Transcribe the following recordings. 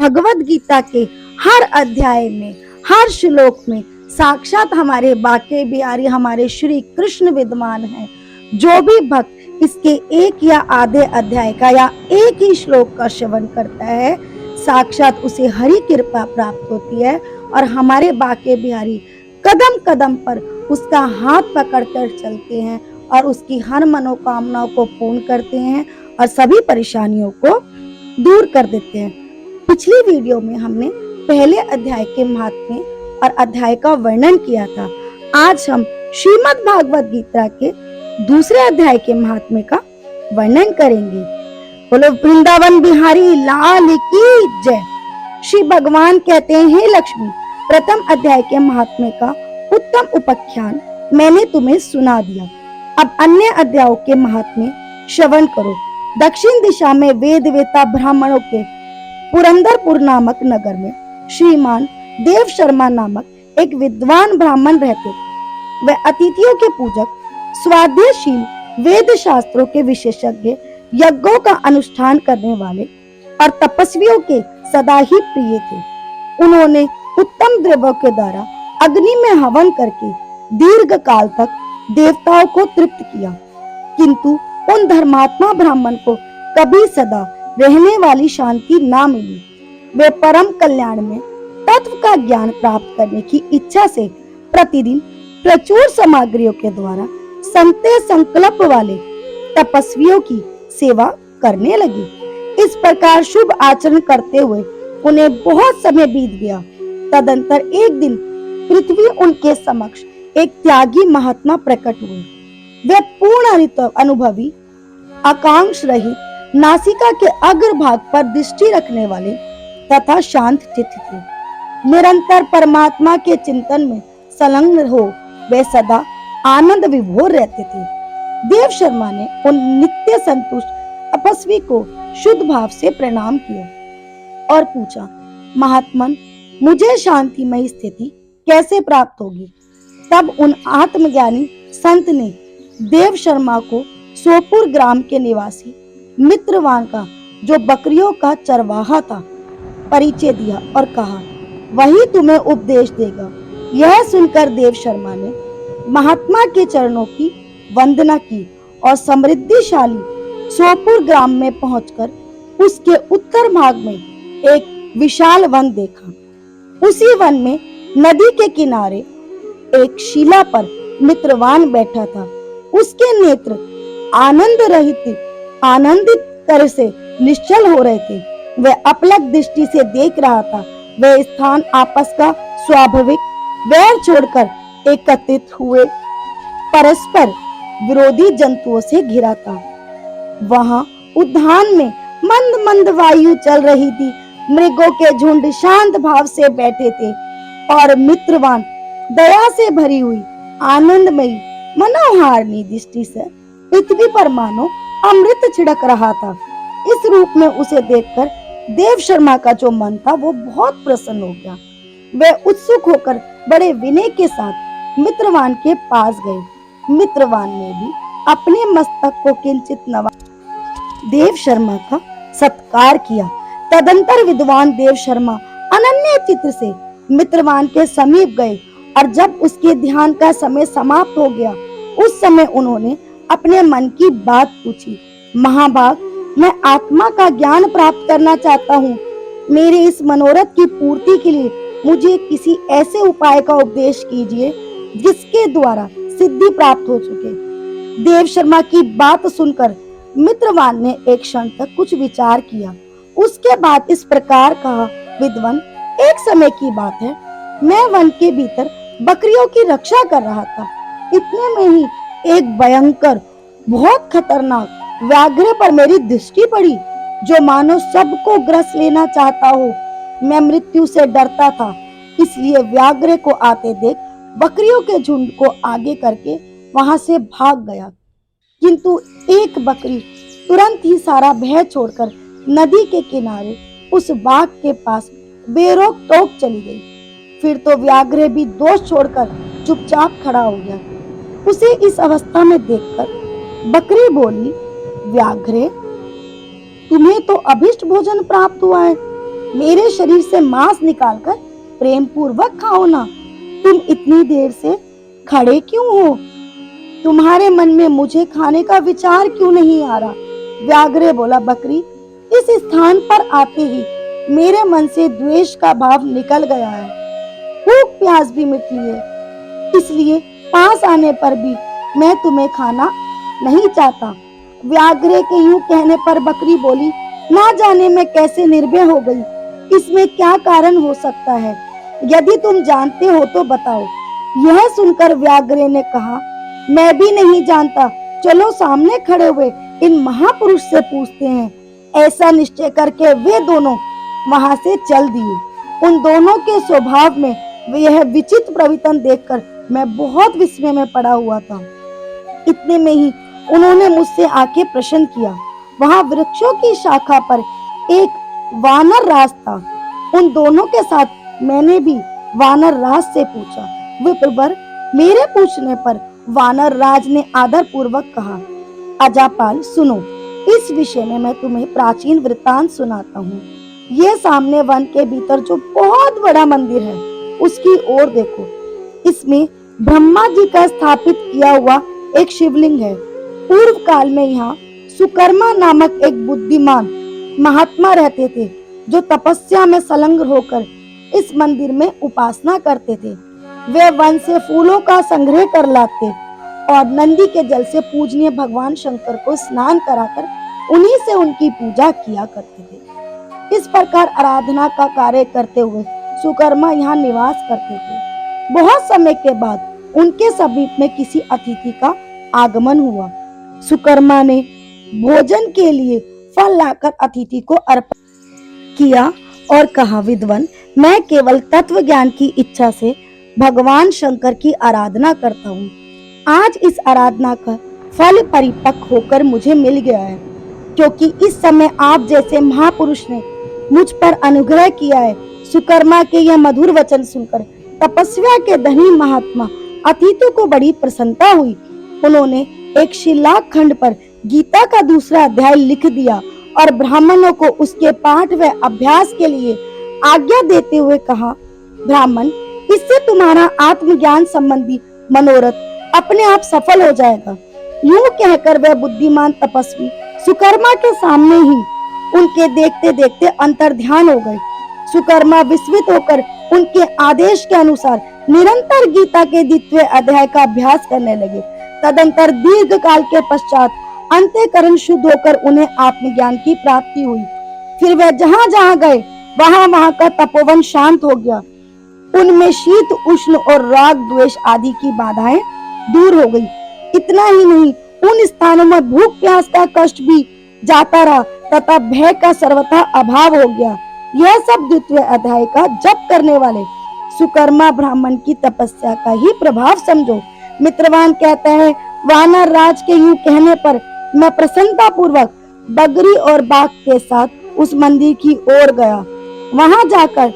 भगवत गीता के हर अध्याय में, हर श्लोक में साक्षात हमारे बाके बिहारी हमारे श्री कृष्ण विद्यमान हैं। जो भी भक्त इसके एक या आधे अध्याय का या एक ही श्लोक का श्रवण करता है, साक्षात उसे हरि कृपा प्राप्त होती है और हमारे बाके बिहारी कदम कदम पर उसका हाथ पकड़कर चलते हैं और उसकी हर मनोकामनाओं को पूर्ण करते हैं और सभी परेशानियों को दूर कर देते हैं। पिछली वीडियो में हमने पहले अध्याय के महात्म्य और अध्याय का वर्णन किया था। आज हम श्रीमद् भागवत गीता के दूसरे अध्याय के महात्म्य का वर्णन करेंगे। बोलो वृंदावन बिहारी लाल की जय। श्री भगवान कहते हैं, हे लक्ष्मी, प्रथम अध्याय के महात्म्य का उत्तम उपाख्यान मैंने तुम्हें सुना दिया। अब अन्य अध्यायों के महात्म्य श्रवण करो। दक्षिण दिशा में वेद वेता ब्राह्मणों के पुरंदरपुर नामक नगर में श्रीमान देव शर्मा नामक एक विद्वान ब्राह्मण रहते थे। वह अतिथियों के पूजक, स्वाध्यायशील, वेद शास्त्रों के विशेषज्ञ, यज्ञों का अनुष्ठान करने वाले और तपस्वियों के सदा ही प्रिय थे। उन्होंने उत्तम द्रव्यों के द्वारा अग्नि में हवन करके दीर्घ काल तक देवताओं को तृप्त किया, किंतु उन धर्मात्मा ब्राह्मण को कभी सदा रहने वाली शांति ना मिली। वे परम कल्याण में तत्व का ज्ञान प्राप्त करने की इच्छा से प्रतिदिन प्रचुर सामग्रियों के द्वारा संते संकल्प वाले तपस्वियों की सेवा करने लगे। इस प्रकार शुभ आचरण करते हुए उन्हें बहुत समय बीत गया। तदंतर एक दिन पृथ्वी उनके समक्ष एक त्यागी महात्मा प्रकट हुए। वे पूर्ण अनुभवी, आकांक्ष रहित, नासिका के अग्रभाग पर दृष्टि रखने वाले तथा शांत चित्त थे। निरंतर परमात्मा के चिंतन में संलग्न हो वे सदा आनंद विभोर रहते थे। देव शर्मा ने उन नित्य संतुष्ट तपस्वी को शुद्ध भाव से प्रणाम किया और पूछा, महात्मन, मुझे शांतिमय स्थिति कैसे प्राप्त होगी? तब उन आत्मज्ञानी संत ने देव शर्मा को सोपुर ग्राम के निवासी मित्रवान का, जो बकरियों का चरवाहा था, परिचय दिया और कहा, वही तुम्हें उपदेश देगा। यह सुनकर देव शर्मा ने महात्मा के चरणों की वंदना की और समृद्धिशाली सोपुर ग्राम में पहुंचकर उसके उत्तर भाग में एक विशाल वन देखा। उसी वन में नदी के किनारे एक शिला पर मित्रवान बैठा था। उसके नेत्र आनंदित तरह से निश्चल हो रहे थे। वह अपलक दृष्टि से देख रहा था। वह स्थान आपस का स्वाभाविक वैर छोड़कर एकत्रित हुए परस्पर विरोधी जंतुओं से घिरा था। वहां उद्यान में मंद मंद वायु चल रही थी। मृगों के झुंड शांत भाव से बैठे थे और मित्रवान दया से भरी हुई आनंदमयी मनोहारिणी दृष्टि से पृथ्वी पर मानो अमृत छिड़क रहा था। इस रूप में उसे देखकर देव शर्मा का जो मन था वो बहुत प्रसन्न हो गया। वह उत्सुक होकर बड़े विनय के साथ मित्रवान के पास गए। मित्रवान ने भी अपने मस्तक को किंचित नवा देव शर्मा का सत्कार किया। तदंतर विद्वान देव शर्मा अनन्य चित्त से मित्रवान के समीप गए और जब उसके ध्यान का समय समाप्त हो गया, उस समय उन्होंने अपने मन की बात पूछी। महाभाग, मैं आत्मा का ज्ञान प्राप्त करना चाहता हूँ। मेरे इस मनोरथ की पूर्ति के लिए मुझे किसी ऐसे उपाय का उपदेश कीजिए जिसके द्वारा सिद्धि प्राप्त हो सके। देव शर्मा की बात सुनकर मित्रवान ने एक क्षण तक कुछ विचार किया। उसके बाद इस प्रकार कहा, विद्वान, एक समय की बात है, मैं वन के भीतर बकरियों की रक्षा कर रहा था। इतने में ही एक भयंकर, बहुत खतरनाक व्याघ्र पर मेरी दृष्टि पड़ी, जो मानो सबको ग्रस लेना चाहता हो। मैं मृत्यु से डरता था, इसलिए व्याघ्र को आते देख बकरियों के झुंड को आगे करके वहां से भाग गया। किंतु एक बकरी तुरंत ही सारा भय छोड़कर नदी के किनारे उस बाघ के पास बेरोक टोक चली गई। फिर तो व्याघ्र भी दोष छोड़कर चुपचाप खड़ा हो गया। उसे इस अवस्था में देखकर बकरी बोली, व्याघ्र, तुम्हें तो अभिष्ट भोजन प्राप्त हुआ है, मेरे शरीर से मांस निकालकर प्रेम पूर्वक खाओ ना। तुम इतनी देर से खड़े क्यों हो? तुम्हारे मन में मुझे खाने का विचार क्यों नहीं आ रहा? व्याघ्र बोला, बकरी, इस स्थान पर आते ही मेरे मन से द्वेष का भाव निकल गया है, भूख प्यास भी मिटी है, इसलिए पास आने पर भी मैं तुम्हें खाना नहीं चाहता। व्याघ्र के यूं कहने पर बकरी बोली, ना जाने मैं कैसे निर्भय हो गई, इसमें क्या कारण हो सकता है? यदि तुम जानते हो तो बताओ। यह सुनकर व्याघ्र ने कहा, मैं भी नहीं जानता, चलो सामने खड़े हुए इन महापुरुष से पूछते हैं। ऐसा निश्चय करके वे दोनों वहां से चल दिए। उन दोनों के स्वभाव में यह विचित्र प्रवर्तन देखकर मैं बहुत विस्मय में पड़ा हुआ था। इतने में ही उन्होंने मुझसे आके प्रश्न किया। वहां वृक्षों की शाखा पर एक वानर राज था। उन दोनों के साथ मैंने भी वानर राज से पूछा। विप्रवर, मेरे पूछने पर वानर राज ने आदर पूर्वक कहा, अजापाल सुनो, इस विषय में मैं तुम्हें प्राचीन वृत्तांत सुनाता हूँ। ये सामने वन के भीतर जो बहुत बड़ा मंदिर है, उसकी ओर देखो। इसमें ब्रह्मा जी का स्थापित किया हुआ एक शिवलिंग है। पूर्व काल में यहाँ सुकर्मा नामक एक बुद्धिमान महात्मा रहते थे, जो तपस्या में संलग्न होकर इस मंदिर में उपासना करते थे। वे वन से फूलों का संग्रह कर लाते और नंदी के जल से पूजनीय भगवान शंकर को स्नान कराकर उन्हीं से उनकी पूजा किया करते थे। इस प्रकार आराधना का कार्य करते हुए सुकर्मा यहाँ निवास करते थे। बहुत समय के बाद उनके समीप में किसी अतिथि का आगमन हुआ। सुकर्मा ने भोजन के लिए फल लाकर अतिथि को अर्पण किया और कहा, विद्वान, मैं केवल तत्व ज्ञान की इच्छा से भगवान शंकर की आराधना करता हूँ। आज इस आराधना का फल परिपक्व होकर मुझे मिल गया है, क्योंकि इस समय आप जैसे महापुरुष ने मुझ पर अनुग्रह किया है। सुकर्मा के यह मधुर वचन सुनकर तपस्या के धनी महात्मा अतिथि को बड़ी प्रसन्नता हुई। उन्होंने एक शिलाक खंड पर गीता का दूसरा अध्याय लिख दिया और ब्राह्मणों को उसके पाठ व अभ्यास के लिए आज्ञा देते हुए कहा, ब्राह्मण, इससे तुम्हारा आत्मज्ञान संबंधी मनोरथ अपने आप सफल हो जाएगा। यूं कहकर वह बुद्धिमान तपस्वी सुकर्मा के सामने ही उनके देखते देखते अंतर्ध्यान हो गए। सुकर्मा विस्मित होकर उनके आदेश के अनुसार निरंतर गीता के द्वितीय अध्याय का अभ्यास करने लगे। तदंतर दीर्घ काल के पश्चात अंतःकरण शुद्ध होकर उन्हें आत्मज्ञान की प्राप्ति हुई। फिर वे जहाँ जहाँ गए वहाँ का तपोवन शांत हो गया। उनमें शीत उष्ण और राग द्वेष आदि की बाधाएं दूर हो गई। इतना ही नहीं, उन स्थानों में भूख प्यास का कष्ट भी जाता रहा तथा भय का सर्वथा अभाव हो गया। यह सब द्वितीय अध्याय का जप करने वाले सुकर्मा ब्राह्मण की तपस्या का ही प्रभाव समझो। मित्रवान कहता है, वानर राज के यूं कहने पर मैं प्रसन्नता पूर्वक बगरी और बाघ के साथ उस मंदिर की ओर गया। वहां जाकर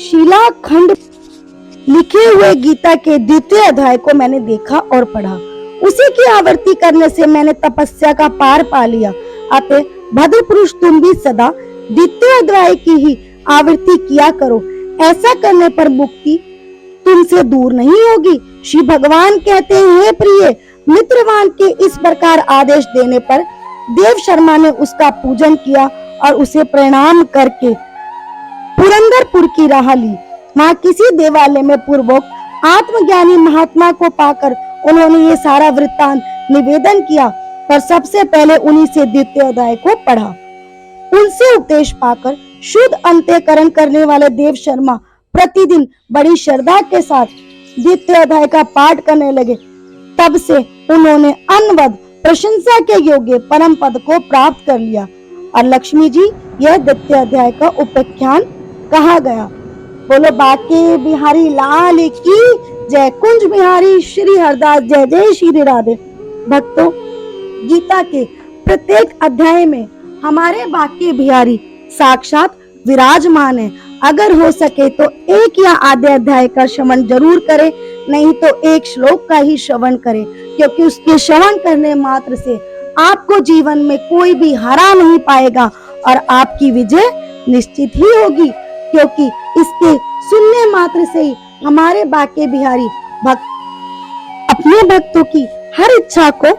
शिलाखंड लिखे हुए गीता के द्वितीय अध्याय को मैंने देखा और पढ़ा। उसी की आवृत्ति करने से मैंने तपस्या का पार पा लिया। अतः भद्र पुरुष, तुम भी सदा द्वितीय अध्याय की ही आवृत्ति किया करो। ऐसा करने पर मुक्ति तुमसे दूर नहीं होगी। श्री भगवान कहते हैं, हे प्रिय मित्रवान के इस प्रकार आदेश देने पर देव शर्मा ने उसका पूजन किया और उसे प्रणाम करके पुरंदरपुर की राह ली। वहां किसी देवालय में पूर्वक आत्मज्ञानी महात्मा को पाकर उन्होंने ये सारा वृत्तांत निवेदन किया, पर सबसे पहले उन्हीं से द्वितीय अध्याय को पढ़ा। उनसे उपदेश पाकर शुद्ध अंतःकरण करने वाले देव शर्मा प्रतिदिन बड़ी श्रद्धा के साथ द्वितीय अध्याय का पाठ करने लगे। तब से उन्होंने अनवद प्रशंसा के योग्य परम पद को प्राप्त कर लिया। और लक्ष्मी जी, यह द्वितीय अध्याय का उपाख्यान कहा गया। बोलो बाके बिहारी लाल की जय। कुंज बिहारी श्री हरदास जय जय श्री राधे। भक्तों, गीता के प्रत्येक अध्याय में हमारे बाके बिहारी साक्षात विराजमान है। अगर हो सके तो एक या आधे अध्याय का श्रवण जरूर करें, नहीं तो एक श्लोक का ही श्रवण करें, क्योंकि उसके श्रवण करने मात्र से आपको जीवन में कोई भी हरा नहीं पाएगा और आपकी विजय निश्चित ही होगी, क्योंकि इसके सुनने मात्र से ही हमारे बाके बिहारी भक्त अपने भक्तों की हर इच्छा को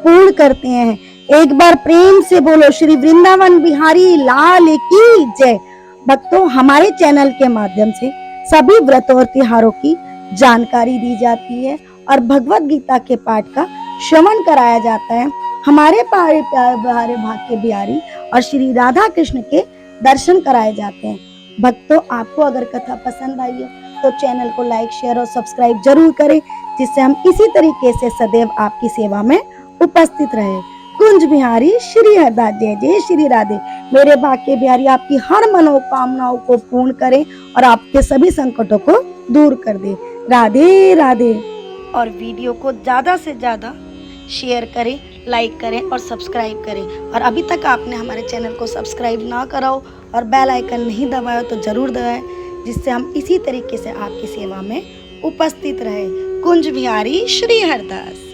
पूर्ण करते हैं। एक बार प्रेम से बोलो श्री वृंदावन बिहारी लाल की जय। भक्तों, हमारे चैनल के माध्यम से सभी व्रत और त्योहारों की जानकारी दी जाती है और भगवत गीता के पाठ का श्रवण कराया जाता है। हमारे प्यारे भाग्य बिहारी और श्री राधा कृष्ण के दर्शन कराए जाते हैं। भक्तों, आपको अगर कथा पसंद आई हो तो चैनल को लाइक, शेयर और सब्सक्राइब जरूर करें, जिससे हम इसी तरीके से सदैव आपकी सेवा में उपस्थित रहे। कुंज बिहारी श्री हरदास, जय जय श्री राधे। मेरे बाके बिहारी आपकी हर मनोकामनाओं को पूर्ण करें और आपके सभी संकटों को दूर कर दे। राधे राधे। और वीडियो को ज्यादा से ज्यादा शेयर करें, लाइक करें और सब्सक्राइब करें। और अभी तक आपने हमारे चैनल को सब्सक्राइब ना करा हो और बेल आइकन नहीं दबाया तो जरूर दबाएं, जिससे हम इसी तरीके से आपकी सेवा में उपस्थित रहे। कुंज बिहारी श्री हरदास।